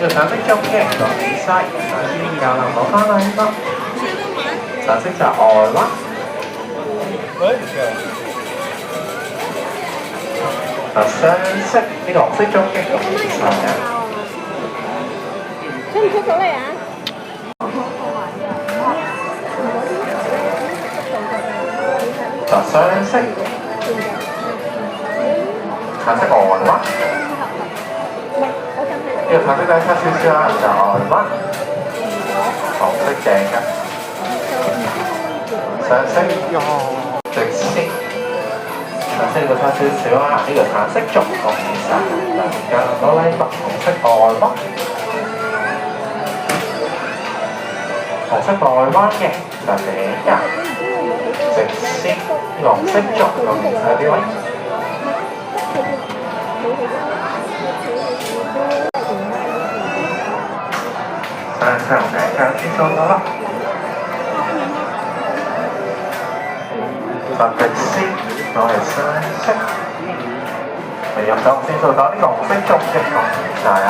呢個橙色中嘅個面西，首先有能攞翻禮物。橙色就係外屈。嗱，雙色呢個紅色中嘅個面西啊。出唔出到嚟啊？嗱，雙色。橙色外屈。呢個橙色咧差少少啦，就外屈。紅色正嘅。上色直色，上色呢個差少少啦，呢個橙色逐個面晒，就而家攞禮物紅色外屈，紅色外屈嘅就這一直色，黃色逐個面晒啲位，上色紅色就先做到啦。就直色，我係雙色，未入到先做到呢個紅色中嘅紅面晒啊！